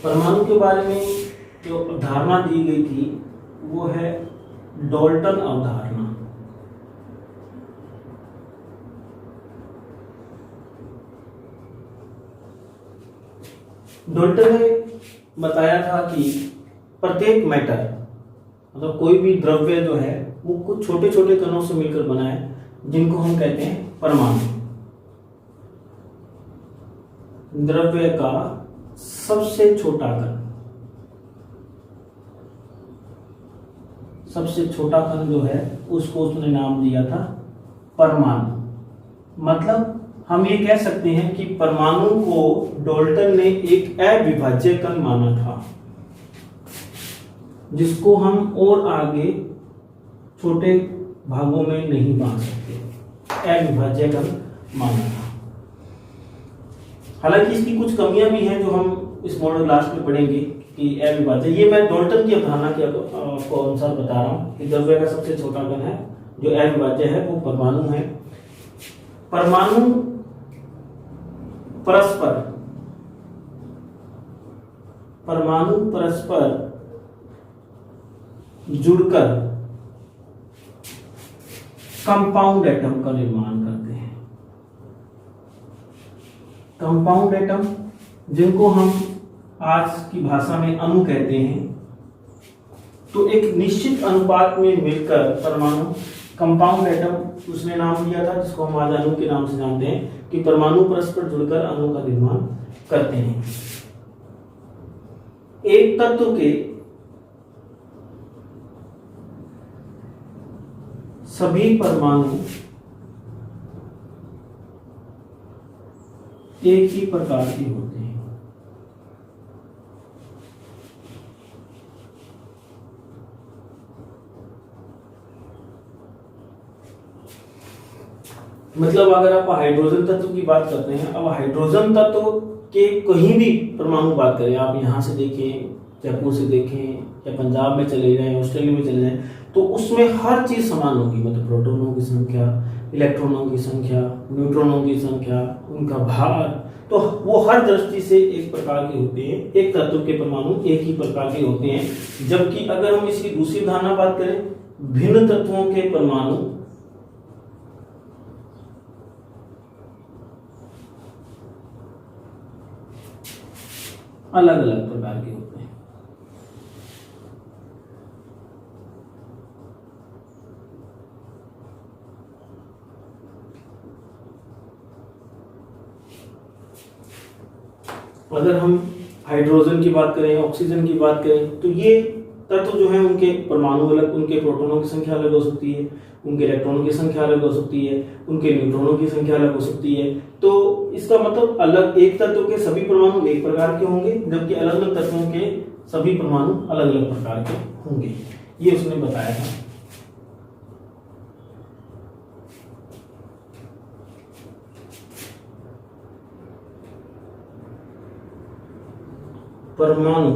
परमाणु के बारे में जो अवधारणा दी गई थी वो है डाल्टन अवधारणा। डाल्टन ने बताया था कि प्रत्येक मैटर मतलब कोई भी द्रव्य जो है वो कुछ छोटे छोटे कणों से मिलकर बना है, जिनको हम कहते हैं परमाणु। द्रव्य का सबसे छोटा कण जो है उसको उसने नाम दिया था परमाणु। मतलब हम ये कह सकते हैं कि परमाणु को डाल्टन ने एक अविभाज्य कण माना था, जिसको हम और आगे छोटे भागों में नहीं बांट सकते। अविभाज्य कण माना था। हालांकि इसकी कुछ कमियां भी हैं जो हम इस मॉडल क्लास में पढ़ेंगे कि अविभाज्य, ये मैं डाल्टन की अवधारणा के आपको अनुसार बता रहा हूं कि द्रव्य का सबसे छोटा कण है जो अविभाज्य है वो परमाणु है। परमाणु परस्पर जुड़कर कंपाउंड एटम का निर्माण करते हैं। कंपाउंड एटम, जिनको हम आज की भाषा में अणु कहते हैं, तो एक निश्चित अनुपात में मिलकर परमाणु कंपाउंड एटम उसने नाम दिया था, जिसको हम आज अणु के नाम से जानते हैं कि परमाणु परस्पर जुड़कर अणु का निर्माण करते हैं। एक तत्व के सभी परमाणु एक ही प्रकार के होते हैं। मतलब अगर आप हाइड्रोजन तत्व की बात करते हैं, अब हाइड्रोजन तत्व के कहीं भी परमाणु बात करें, आप यहां से देखें, जयपुर से देखें या पंजाब में चले जाएं, ऑस्ट्रेलिया में चले जाएं, तो उसमें हर चीज समान होगी। मतलब प्रोटॉनों की संख्या, इलेक्ट्रॉनों की संख्या, न्यूट्रॉनों की संख्या, उनका भार, तो वो हर दृष्टि से एक प्रकार के होते हैं। एक तत्व के परमाणु एक ही प्रकार के होते हैं। जबकि अगर हम इसकी दूसरी धारणा बात करें, भिन्न तत्वों के परमाणु अलग अलग प्रकार के होते हैं। अगर हम हाइड्रोजन की बात करें, ऑक्सीजन की बात करें, तो ये तत्व जो है उनके परमाणु अलग, उनके प्रोटॉनों की संख्या अलग हो सकती है, उनके इलेक्ट्रॉनों की संख्या अलग हो सकती है, उनके न्यूट्रॉनों की संख्या अलग हो सकती है। तो इसका मतलब अलग एक तत्व के सभी परमाणु एक प्रकार के होंगे, जबकि अलग अलग तत्वों के सभी परमाणु अलग अलग प्रकार के होंगे। ये उसने बताया था। परमाणु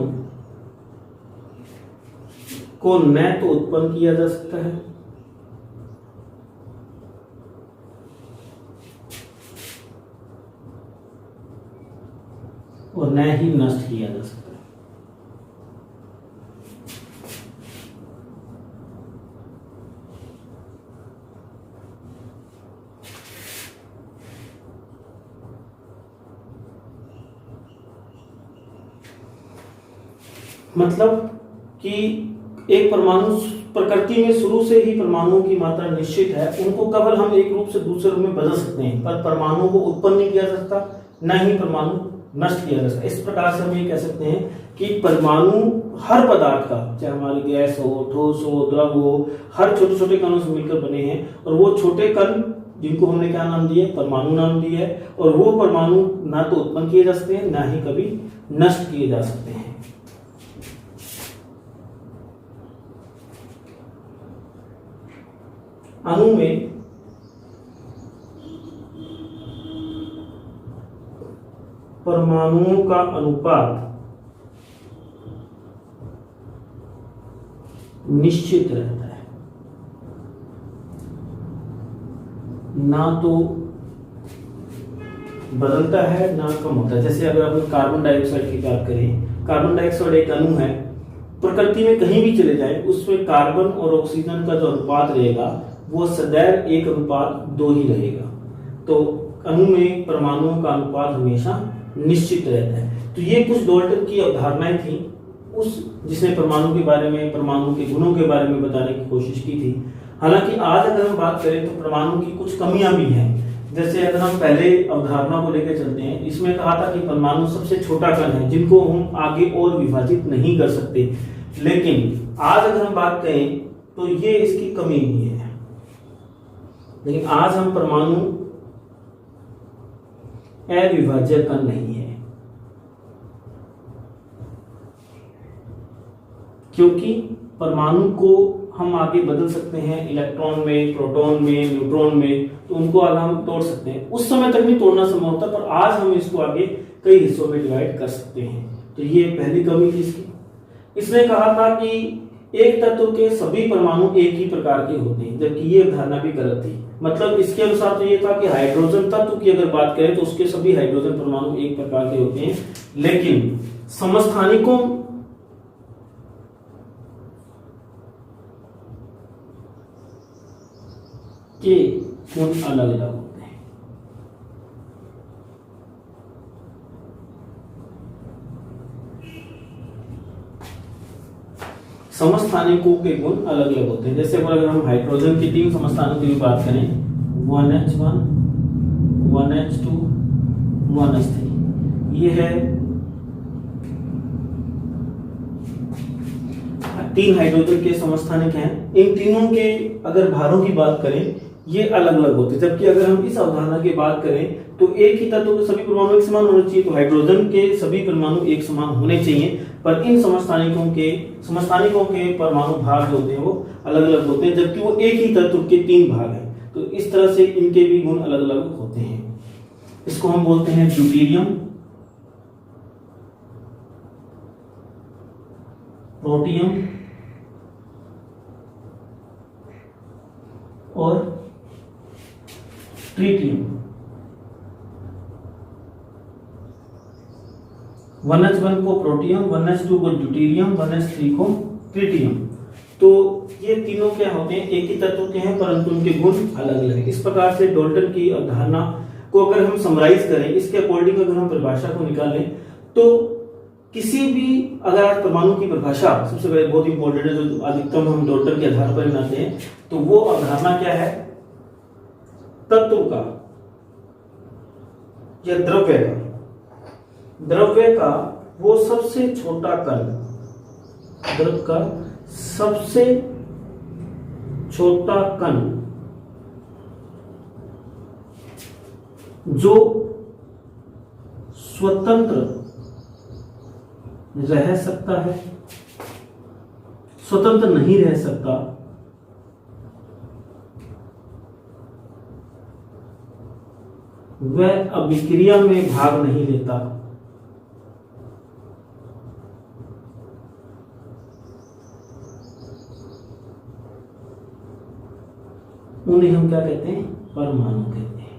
को न तो उत्पन्न किया जा सकता है और न ही नष्ट किया जा सकता है। मतलब कि एक परमाणु प्रकृति में शुरू से ही परमाणुओं की मात्रा निश्चित है, उनको केवल हम एक रूप से दूसरे रूप में बदल सकते हैं, पर परमाणु को उत्पन्न नहीं किया जा सकता, न ही परमाणु नष्ट किया जा सकता। इस प्रकार से हम ये कह सकते हैं कि परमाणु हर पदार्थ का, चाहे हमारी गैस हो, ठोस हो, द्रव हो, हर छोटे छोटे कणों से मिलकर बने हैं। और वो छोटे कण जिनको हमने क्या नाम दिया, परमाणु नाम दिया है, और वो परमाणु ना तो उत्पन्न किए जा सकते हैं, ना ही कभी नष्ट किए जा सकते हैं। अणु में परमाणुओं का अनुपात निश्चित रहता है, ना तो बदलता है ना कम होता है। जैसे अगर अपन कार्बन डाइऑक्साइड की बात करें, कार्बन डाइऑक्साइड एक अणु है, प्रकृति में कहीं भी चले जाए उसमें कार्बन और ऑक्सीजन का जो अनुपात रहेगा वो सदैव 1:2 ही रहेगा। तो अणु में परमाणुओं का अनुपात हमेशा निश्चित रहता है। तो ये कुछ डाल्टन की अवधारणाएं थी उस जिसने परमाणु के बारे में, परमाणु के गुणों के बारे में बताने की कोशिश की थी। हालांकि आज अगर हम बात करें तो परमाणु की कुछ कमियां भी हैं। जैसे अगर हम पहले अवधारणा को लेकर चलते हैं, इसमें कहा था कि परमाणु सबसे छोटा कण है जिनको हम आगे और विभाजित नहीं कर सकते। लेकिन आज अगर हम बात करें तो ये इसकी कमी नहीं है। लेकिन आज हम परमाणु अविभाज्य कण नहीं है, क्योंकि परमाणु को हम आगे बदल सकते हैं इलेक्ट्रॉन में, प्रोटॉन में, न्यूट्रॉन में, तो उनको आगे हम तोड़ सकते हैं। उस समय तक नहीं तोड़ना संभव होता, पर आज हम इसको आगे कई हिस्सों में डिवाइड कर सकते हैं। तो ये पहली कमी थी इसकी। इसने कहा था कि एक तत्व के सभी परमाणु एक ही प्रकार के होते हैं, जबकि ये धारणा भी गलत थी। मतलब इसके अनुसार तो ये था कि हाइड्रोजन तत्व की अगर बात करें तो उसके सभी हाइड्रोजन परमाणु एक प्रकार के होते हैं, लेकिन समस्थानिकों के गुण अलग अलग होते हैं। समस्थानिकों के गुण अलग अलग होते हैं। जैसे अगर हम हाइड्रोजन की 3 समस्थानिकों की बात करें, 1h1, 1h2, 1h3, ये है 3 हाइड्रोजन के समस्थानिक हैं। इन तीनों के अगर भारों की बात करें ये अलग अलग होते हैं। जबकि अगर हम इस अवधारणा की बात करें तो एक ही तत्व के सभी परमाणु एक समान होने चाहिए, तो हाइड्रोजन के सभी परमाणु एक समान होने चाहिए। पर इन समस्थानिकों के परमाणु भाग जो होते हैं वो अलग अलग होते हैं, जबकि वो एक ही तत्व के 3 भाग हैं। तो इस तरह से इनके भी गुण अलग अलग होते हैं। इसको हम बोलते हैं ड्यूटेरियम, प्रोटियम और ट्रिटियम। 1h1 को प्रोटियम, 1h2 को ड्यूटेरियम, 1h3 को ट्रिटियम। तो ये तीनों क्या होते हैं, एक ही तत्व के हैं परंतु उनके गुण अलग अलग हैं। इस प्रकार से डाल्टन की अवधारणा को अगर हम समराइज करें, इसके अकॉर्डिंग अगर हम परिभाषा को निकालें तो किसी भी अगर आप परमाणु की परिभाषा सबसे पहले बहुत इंपॉर्टेंट है, जो अधिकतम हम डाल्टन के आधार पर बनाते हैं, तो वो अवधारणा क्या है, तत्व का या द्रव्य का वो सबसे छोटा कण, द्रव का सबसे छोटा कण जो स्वतंत्र रह सकता है, स्वतंत्र नहीं रह सकता, वह अभिक्रिया में भाग नहीं लेता, उन्हें हम क्या कहते हैं, परमाणु कहते हैं।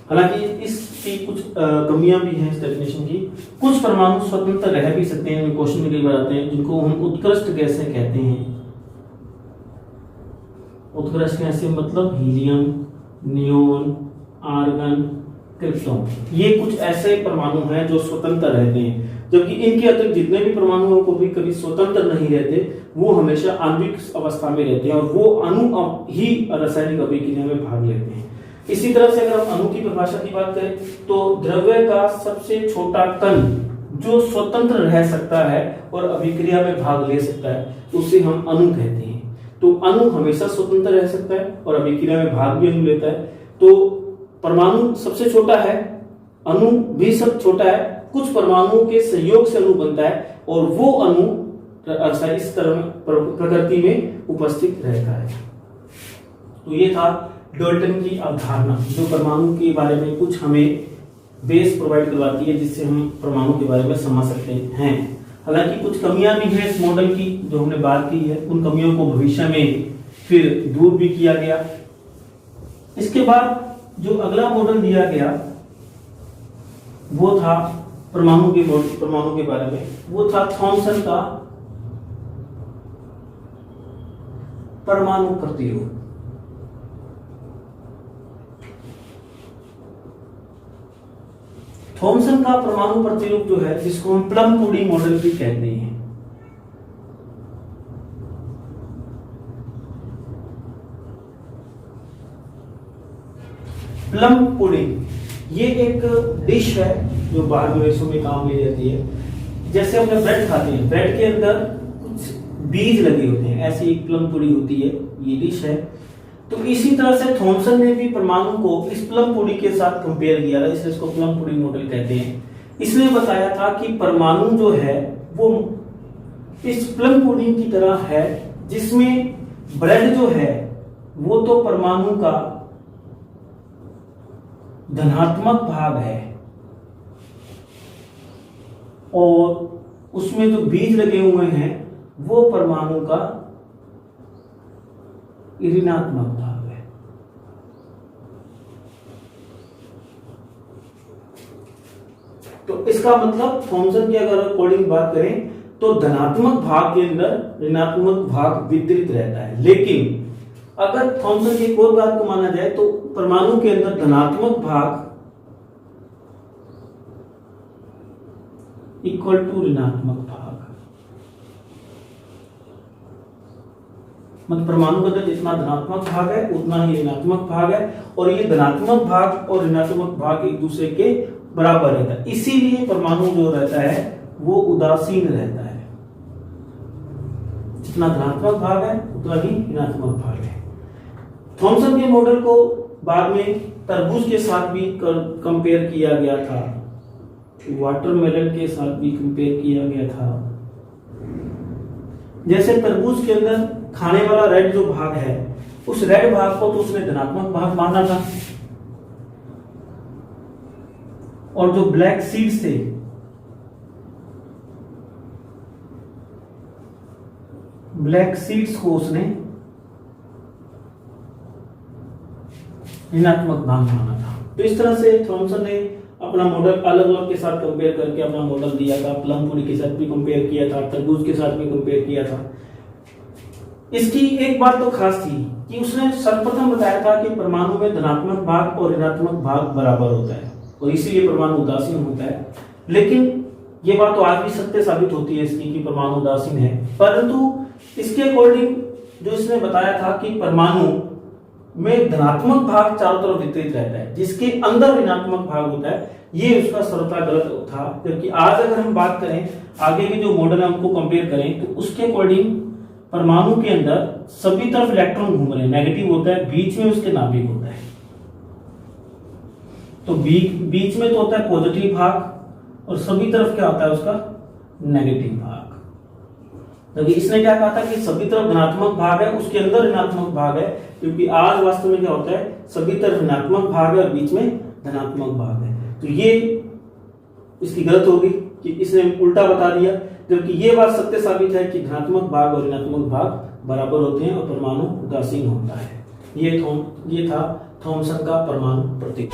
हालांकि इसकी कुछ कमियां भी हैं इस डेफिनेशन की। कुछ परमाणु स्वतंत्र रह भी सकते हैं, क्वेश्चन में कई बार आते हैं, जिनको हम उत्कृष्ट गैसें कहते हैं। उत्कृष्ट गैसें मतलब हीलियम, नियोन, आर्गन, क्रिप्टॉन। ये कुछ ऐसे परमाणु हैं जो स्वतंत्र रहते हैं, जबकि इनके अतिरिक्त जितने भी परमाणुओं को भी कभी स्वतंत्र नहीं रहते, वो हमेशा आणविक अवस्था में रहते हैं और वो अणु ही रासायनिक अभिक्रिया में भाग लेते हैं। इसी तरह से अगर हम अणु की परिभाषा की बात करें तो द्रव्य का सबसे छोटा कण जो स्वतंत्र रह सकता है और अभिक्रिया में भाग ले सकता है, उसे हम अणु कहते हैं। तो अणु हमेशा स्वतंत्र रह सकता है और अभिक्रिया में भाग भी अणु लेता है। तो परमाणु सबसे छोटा है, अणु भी सब छोटा है, कुछ परमाणुओं के सहयोग से अणु बनता है और वो अणु इस तरह प्रकृति में उपस्थित रहता है। तो ये था डाल्टन की अवधारणा, जो परमाणु के बारे में कुछ हमें बेस प्रोवाइड करवाती है, जिससे हम परमाणु के बारे में समझ सकते हैं। हालांकि कुछ कमियां भी हैं इस मॉडल की जो हमने बात की है, उन कमियों को भविष्य में फिर दूर भी किया गया। इसके बाद जो अगला मॉडल दिया गया वो था परमाणु के बारे में, वो था थॉमसन का परमाणु प्रतिरूप। थॉमसन का परमाणु प्रतिरूप जो है, जिसको हम प्लम पुडिंग मॉडल भी कहते हैं, प्लम पुडिंग ये एक डिश है जो बाहर विदेशों में काम ली जाती है। जैसे हम ब्रेड खाते हैं, ब्रेड के अंदर कुछ बीज लगे होते हैं, ऐसी एक प्लम पुडिंग होती है, ये डिश है। तो इसी तरह से थॉमसन ने भी परमाणु को इस प्लम पुडिंग के साथ कंपेयर किया था, इसलिए इसको प्लम पुडिंग मॉडल कहते हैं। इसने बताया था कि परमाणु जो है वो इस प्लम पुडिंग की तरह है, जिसमें ब्रेड जो है वो तो परमाणु का धनात्मक भाग है और उसमें जो बीज लगे हुए हैं वो परमाणु का ऋणात्मक भाग है। तो इसका मतलब थॉमसन की अगर अकॉर्डिंग बात करें तो धनात्मक भाग के अंदर ऋणात्मक भाग वितरित रहता है। लेकिन अगर थॉमसन की एक और बात को माना जाए तो परमाणु के अंदर धनात्मक भाग इक्वल टू ऋणात्मक भाग, मतलब परमाणु के अंदर जितना धनात्मक भाग है उतना ही ऋणात्मक भाग है, और ये धनात्मक भाग और ऋणात्मक भाग एक दूसरे के बराबर रहता है। इसीलिए परमाणु जो रहता है वो उदासीन रहता है, जितना धनात्मक भाग है उतना ही ऋणात्मक भाग है। थॉमसन के मॉडल को बाद में तरबूज के साथ भी कंपेयर किया गया था, वाटरमेलन के साथ भी कंपेयर किया गया था। जैसे तरबूज के अंदर खाने वाला रेड जो भाग है, उस रेड भाग को तो उसने धनात्मक भाग माना था, और जो ब्लैक सीड्स थे ब्लैक सीड्स को उसने ऋणात्मक भाग माना था। तो इस तरह से थॉमसन ने अपना मॉडल अलग अलग के साथ कंपेयर करके अपना मॉडल दिया था। प्लम पुडिंग के साथ भी कंपेयर किया था, तरबूज के साथ भी कंपेयर किया था। इसकी एक बात तो खास थी कि उसने सर्वप्रथम बताया था कि परमाणु में धनात्मक भाग और ऋणात्मक भाग बराबर होता है और इसीलिए परमाणु उदासीन होता है। लेकिन ये बात तो आज भी सत्य साबित होती है इसकी कि परमाणु उदासीन है, परंतु इसके अकॉर्डिंग जो इसने बताया था कि परमाणु में धनात्मक भाग चारों तरफ वितरित रहता है, जिसके अंदर ऋणात्मक भाग होता है, ये उसका सर्वथा गलत था। जबकि आज अगर हम बात करें आगे के जो मॉडल है उनको कंपेयर करें तो उसके अकॉर्डिंग परमाणु के अंदर सभी तरफ इलेक्ट्रॉन घूम रहे हैं, नेगेटिव होता है, बीच में उसके नाभिक होता है। तो बीच में तो होता है पॉजिटिव भाग और सभी तरफ क्या होता है उसका नेगेटिव भाग। तो इसने क्या कहा था कि सभी तरफ धनात्मक भाग है, उसके अंदर ऋणात्मक भाग है, क्योंकि आज वास्तव में क्या होता है सभी तरफ ऋणात्मक भाग है और बीच में धनात्मक भाग है। तो ये इसकी गलत होगी कि इसने उल्टा बता दिया, जबकि ये बात सत्य साबित है कि धनात्मक भाग और ऋणात्मक भाग बराबर होते हैं और परमाणु उदासीन होता है। ये था थॉमसन का परमाणु प्रतीक।